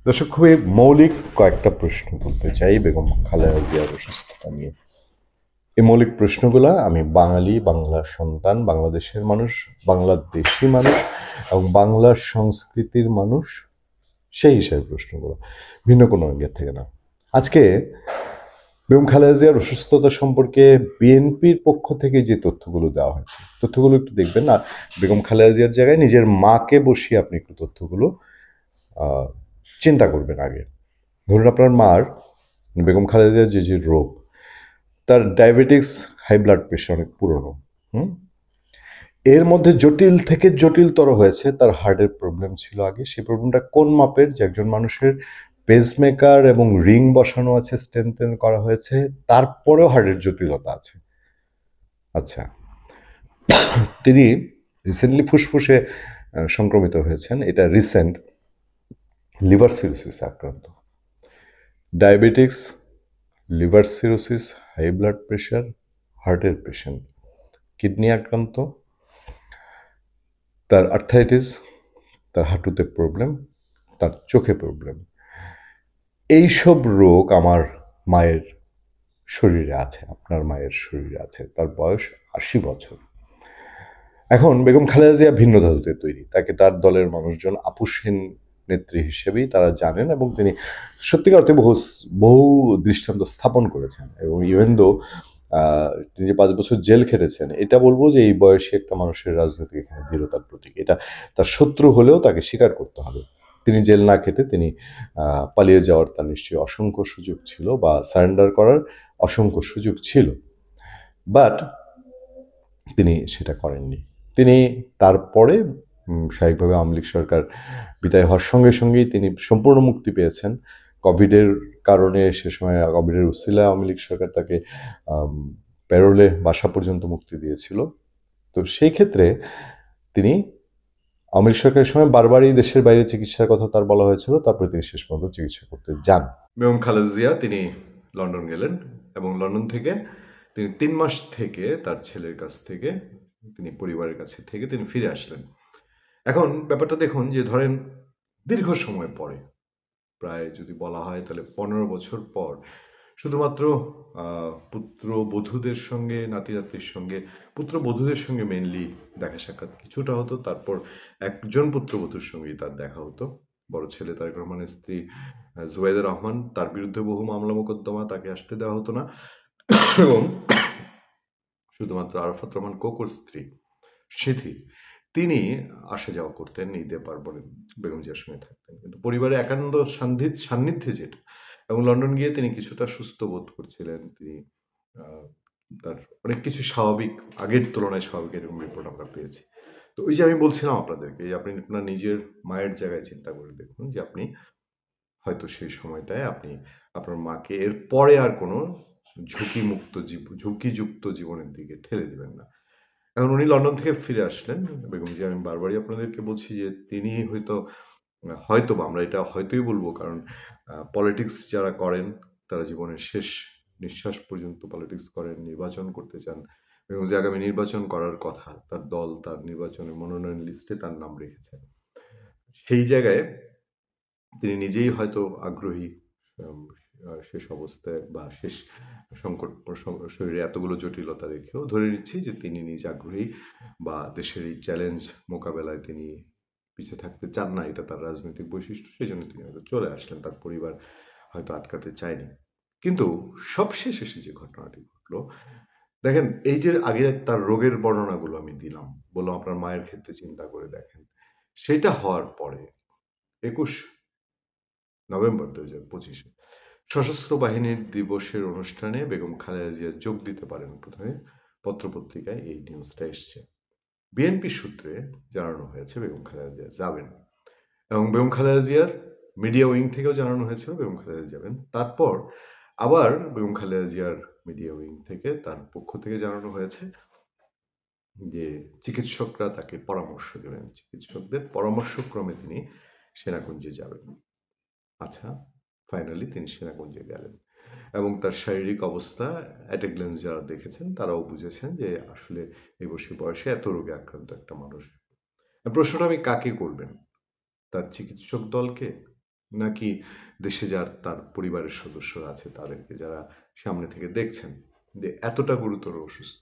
দর্শক, খুবই মৌলিক কয়েকটা প্রশ্ন তুলতে চাই বেগম খালেদা জিয়ার অসুস্থতা নিয়ে। এই মৌলিক প্রশ্নগুলা আমি বাঙালি, বাংলার সন্তান, বাংলাদেশের মানুষ, বাংলাদেশি মানুষ এবং বাংলার সংস্কৃতির মানুষ, সেই হিসাবে প্রশ্নগুলো, ভিন্ন কোনো অঙ্গের থেকে না। আজকে বেগম খালেদা জিয়ার অসুস্থতা সম্পর্কে বিএনপির পক্ষ থেকে যে তথ্যগুলো দেওয়া হয়েছে, তথ্যগুলো একটু দেখবেন। না, বেগম খালেদা জিয়ার জায়গায় নিজের মাকে বসিয়ে আপনি একটু তথ্যগুলো আহ, চিন্তা করবেন আগে। ধরুন আপনার মার, বেগম খালেদা যে যে রোগ, তার ডায়াবেটিক্স, হাই ব্লাড প্রেশার অনেক পুরনো। হুম এর মধ্যে জটিল থেকে জটিলতর হয়েছে তার হার্টের প্রবলেম ছিল আগে। সেই প্রবলেমটা কোন মাপের, যে একজন মানুষের পেসমেকার এবং রিং বসানো আছে, স্টেনটেন করা হয়েছে, তারপরেও হার্টের জটিলতা আছে। আচ্ছা, তিনি রিসেন্টলি ফুসফুসে সংক্রমিত হয়েছেন, এটা রিসেন্ট। লিভার সিরোসিসে আক্রান্ত, diabetics, liver cirrhosis, high blood pressure, হার্টের পেশেন্ট, কিডনি আক্রান্ত, তার আর্থাইটিস, তার হাঁটুতে প্রবলেম, তার চোখে প্রবলেম। এইসব রোগ আমার মায়ের শরীরে আছে, আপনার মায়ের শরীরে আছে। তার বয়স ৮০ বছর। এখন বেগম খালেদা জিয়া ভিন্ন ধাতুতে তৈরি, তাকে তার দলের মানুষজন আপোষহীন নেত্রী হিসেবেই তারা জানেন, এবং তিনি সত্যিকার অর্থে বহু বহু দৃষ্টান্ত স্থাপন করেছেন। এবং ইভেন দো তিনি যে ৫ বছর জেল খেটেছেন, এটা বলবো যে এই বয়সে একটা মানুষের রাজনৈতিক এখানে দৃঢ়তার প্রতীক। এটা তার শত্রু হলেও তাকে স্বীকার করতে হবে। তিনি জেল না খেটে তিনি পালিয়ে যাওয়ার তার নিশ্চয়ই অসংখ্য সুযোগ ছিল, বা সারেন্ডার করার অসংখ্য সুযোগ ছিল, বাট তিনি সেটা করেননি। তিনি তারপরে স্বাভাবিকভাবে আওয়ামী লীগ সরকার বিদায় হওয়ার সঙ্গে সঙ্গেই তিনি সম্পূর্ণ মুক্তি পেয়েছেন। কোভিডের কারণে সে সময় কোভিডের উসিলায় আওয়ামী লীগ সরকার তাকে প্যারোলে বাসা পর্যন্ত মুক্তি দিয়েছিল। তো সেই ক্ষেত্রে তিনি আওয়ামী লীগ সরকারের সময় বারবারই দেশের বাইরে চিকিৎসার কথা তার বলা হয়েছিল, তারপরে তিনি শেষ পর্যন্ত চিকিৎসা করতে যান। বেগম খালেদা জিয়া তিনি লন্ডন গেলেন, এবং লন্ডন থেকে তিনি ৩ মাস থেকে তার ছেলের কাছ থেকে, তিনি পরিবারের কাছে থেকে তিনি ফিরে আসলেন। এখন ব্যাপারটা দেখুন, যে ধরেন দীর্ঘ সময় পরে, প্রায় যদি বলা হয় তাহলে ১৫ বছর পর, শুধুমাত্র পুত্রবধূদের সঙ্গে, নাতি নাতনির সঙ্গে, পুত্রবধূদের সঙ্গে মেইনলি দেখা সাক্ষাৎ কিছুটা হতো, তারপর একজন পুত্রবধূর সঙ্গেই তার দেখা হতো, বড় ছেলে তারেক রহমানের স্ত্রী জুবাইদা রহমান, তার বিরুদ্ধে বহু মামলা মোকদ্দমা, তাকে আসতে দেওয়া হতো না। এবং শুধুমাত্র আরাফাত রহমান কোকোর স্ত্রী সিথি, তিনি আসা যাওয়া করতেন, ঈদে পার্বণে বেগম জিয়ার সঙ্গে থাকতেন, কিন্তু পরিবারের একান্ত সান্নিধ্যে যেটা। এবং লন্ডন গিয়ে তিনি কিছুটা সুস্থ বোধ করছিলেন, তিনি তার অনেক কিছু স্বাভাবিক, আগের তুলনায় স্বাভাবিক, এরকম রিপোর্ট আমরা পেয়েছি। তো ওই যে আমি বলছিলাম আপনাদেরকে, আপনি আপনার নিজের মায়ের জায়গায় চিন্তা করে দেখুন, যে আপনি হয়তো সেই সময়টায় আপনি আপনার মাকে এর পরে আর কোনো ঝুঁকিযুক্ত জীবনের দিকে ঠেলে দিবেন না। এখন উনি লন্ডন থেকে ফিরে আসলেন, বেগম জিয়া, আমি বারবারই আপনাদেরকে বলছি যে তিনি হয়তো বা আমরা এটা হয়তোই বলবো, কারণ পলিটিক্স যারা করেন তারা জীবনের শেষ নিঃশ্বাস পর্যন্ত পলিটিক্স করেন, নির্বাচন করতে চান। বেগম জিয়া আগামী নির্বাচন করার কথা, তার দল তার নির্বাচনের মনোনয়ন লিস্টে তার নাম রেখেছেন। সেই জায়গায় তিনি নিজেই হয়তো আগ্রহী, শেষ অবস্থায় বা শেষ সংকট, শরীরে এতগুলো জটিলতা রেখেও ধরে নিচ্ছি যে তিনি নিজে আগ্রহী, বা দেশের এই চ্যালেঞ্জ মোকাবেলায় তিনি পিছিয়ে থাকতে চান না, এটা তার রাজনৈতিক বৈশিষ্ট্য, সেই জন্য তিনি হয়তো চলে আসলেন, তার পরিবার হয়তো আটকাতে চায়নি। কিন্তু সবশেষ এসে যে ঘটনাটি ঘটলো, দেখেন, এই যে আগে তার রোগের বর্ণনাগুলো আমি দিলাম, বললাম আপনার মায়ের ক্ষেত্রে চিন্তা করে দেখেন, সেটা হওয়ার পরে ২১ নভেম্বর ২০২৫ সশস্ত্র বাহিনীর দিবসের অনুষ্ঠানে বেগম খালেদা জিয়া যোগ দিতে পারেন প্রথমে। পত্রপত্রিকায় এই নিউজটা এসছে। বিএনপি সূত্রে জানানো হয়েছে বেগম খালেদা জিয়া যাবেন, এবং বেগম খালেদা জিয়ার মিডিয়া উইং থেকেও জানানো হয়েছিল বেগম খালেদা যাবেন। তারপর আবার বেগম খালেদা জিয়ার মিডিয়া উইং থেকে, তার পক্ষ থেকে জানানো হয়েছে যে চিকিৎসকরা তাকে পরামর্শ দেবেন, চিকিৎসকদের পরামর্শক্রমে তিনি সেনাকুঞ্জে যাবেন। আচ্ছা, ফাইনালি তিনি সেনাকুঞ্জে গেলেন, এবং তার শারীরিক অবস্থা অ্যাট এ গ্ল্যান্স যারা দেখেছেন তারাও বুঝেছেন যে আসলে এই বয়সে এত রোগে আক্রান্ত একটা মানুষ। প্রশ্নটা আমি কাকে করবেন, তার চিকিৎসক দলকে, নাকি দেশে যার তার পরিবারের সদস্যরা আছে তাদেরকে, যারা সামনে থেকে দেখছেন যে এতটা গুরুতর অসুস্থ?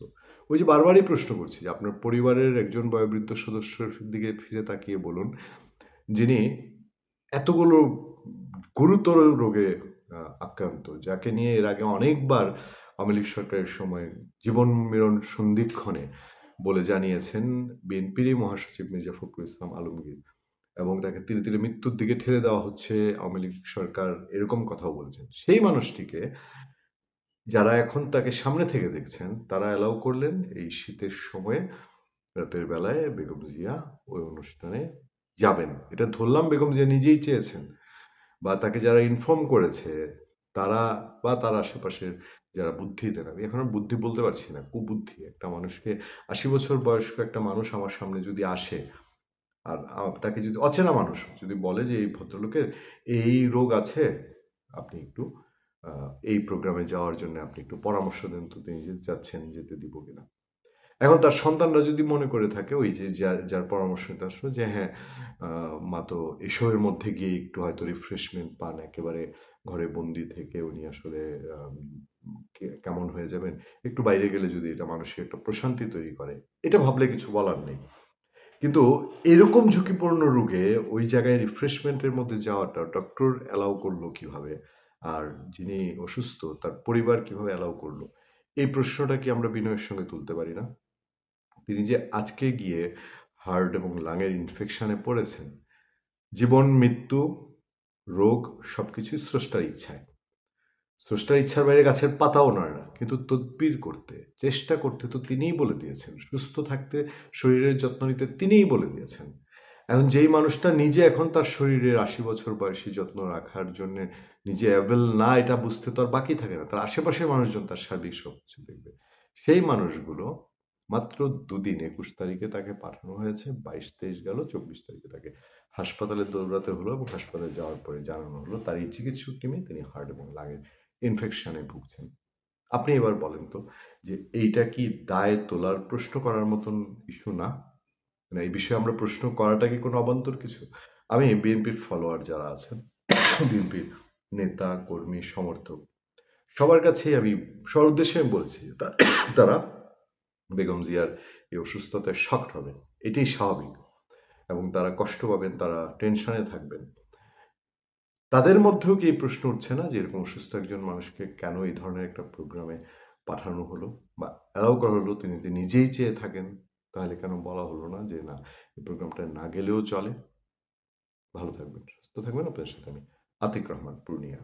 ওই যে বারবারই প্রশ্ন করছি যে আপনার পরিবারের একজন বয়োবৃদ্ধ সদস্যের দিকে ফিরে তাকিয়ে বলুন, যিনি এতগুলো গুরুতর রোগে আক্রান্ত, যাকে নিয়ে এর আগে অনেকবার আওয়ামী লীগ সরকারের সময় জীবন মরণ সন্ধিক্ষণে বলে জানিয়েছেন বিএনপিরই মহাসচিব মির্জা ফখরুল ইসলাম আলমগীর, এবং তাকে তিলে তিলে মৃত্যুর দিকে ঠেলে দেওয়া হচ্ছে আওয়ামী লীগ সরকার, এরকম কথাও বলেছেন। সেই মানুষটিকে যারা এখন তাকে সামনে থেকে দেখছেন তারা অ্যালাউ করলেন এই শীতের সময়ে রাতের বেলায় বেগম জিয়া ওই অনুষ্ঠানে যাবেন। এটা ধরলাম বেগম জিয়া নিজেই চেয়েছেন, বা তাকে যারা ইনফর্ম করেছে তারা, বা তার আশেপাশের যারা বুদ্ধি দেন, আমি এখন বুদ্ধি বলতে পারছি না, কুবুদ্ধি, একটা মানুষকে ৮০ বছর বয়স্ক একটা মানুষ আমার সামনে যদি আসে আর তাকে যদি অচেনা মানুষ যদি বলে যে এই ভদ্রলোকের এই রোগ আছে, আপনি একটু এই প্রোগ্রামে যাওয়ার জন্য আপনি একটু পরামর্শ দেন তো, তিনি যেতে চাচ্ছেন, যেতে দিব কিনা। এখন তার সন্তানরা যদি মনে করে থাকে ওই যে যার যার পরামর্শ নিতে আসলো যে হ্যাঁ মা তো এসবের মধ্যে গিয়ে একটু হয়তো রিফ্রেশমেন্ট পান, একেবারে ঘরে বন্দি থেকে উনি আসলে কেমন হয়ে যাবেন, একটু বাইরে গেলে যদি এটা মানসিক একটা প্রশান্তি তৈরি করে, এটা ভাবলে কিছু বলার নেই। কিন্তু এরকম ঝুঁকিপূর্ণ রোগে ওই জায়গায় রিফ্রেশমেন্টের মধ্যে যাওয়াটা ডক্টর অ্যালাউ করলো কিভাবে, আর যিনি অসুস্থ তার পরিবার কিভাবে অ্যালাউ করলো, এই প্রশ্নটা কি আমরা বিনয়ের সঙ্গে তুলতে পারি না? তিনি যে আজকে গিয়ে হার্ট এবং লাঙের ইনফেকশনে পড়েছেন, জীবন মৃত্যু রোগ সবকিছুই স্রষ্টার ইচ্ছায়, স্রষ্টার ইচ্ছার বাইরে গাছের পাতাও নড়ে না, কিন্তু তদবির করতে চেষ্টা করতে তো তিনিই বলে দিয়েছেন, সুস্থ থাকতে শরীরের যত্ন নিতে তিনিই বলে দিয়েছেন। এখন যেই মানুষটা নিজে এখন তার শরীরের ৮০ বছর বয়সী যত্ন রাখার জন্য নিজে অ্যাভেল না, এটা বুঝতে তো আর বাকি থাকে না, তার আশেপাশের মানুষজন তার সার্বিক সবকিছু দেখবে। সেই মানুষগুলো মাত্র দুদিন, ২১ তারিখে তাকে পাঠানো হয়েছে, ২২-২৩ গেল, ২৪ তারিখে তাকে হাসপাতালে দৌড়াতে হলো, এবং হাসপাতালে যাওয়ার পরে জানানো হলো তার এই চিকিৎসক টিমে তিনি হার্ট এবং লাঙের ইনফেকশনে ভুগছেন। আপনি এবার বলেন তো যে এইটা কি দায় তোলার প্রশ্ন করার মতন ইস্যু না? মানে এই বিষয়ে আমরা প্রশ্ন করাটা কি কোনো অবান্তর কিছু? আমি বিএনপির ফলোয়ার যারা আছেন, বিএনপির নেতা কর্মী সমর্থক সবার কাছেই আমি, সবার উদ্দেশ্যে আমি বলছি তারা বেগম জিয়ার এই অসুস্থতায় শকড হবেন, এটাই স্বাভাবিক, এবং তারা কষ্ট পাবেন, তারা টেনশনে থাকবেন। তাদের মধ্যেও কি এই প্রশ্ন উঠছে না যে এরকম অসুস্থ একজন মানুষকে কেন এই ধরনের একটা প্রোগ্রামে পাঠানো হলো বা অ্যালাউ করা হলো? তিনি যদি নিজেই চেয়ে থাকেন তাহলে কেন বলা হলো না যে না, এই প্রোগ্রামটা না গেলেও চলে? ভালো থাকবেন, সুস্থ থাকবেন। আপনার সাথে আমি আতিক রহমান, পূর্ণিয়া।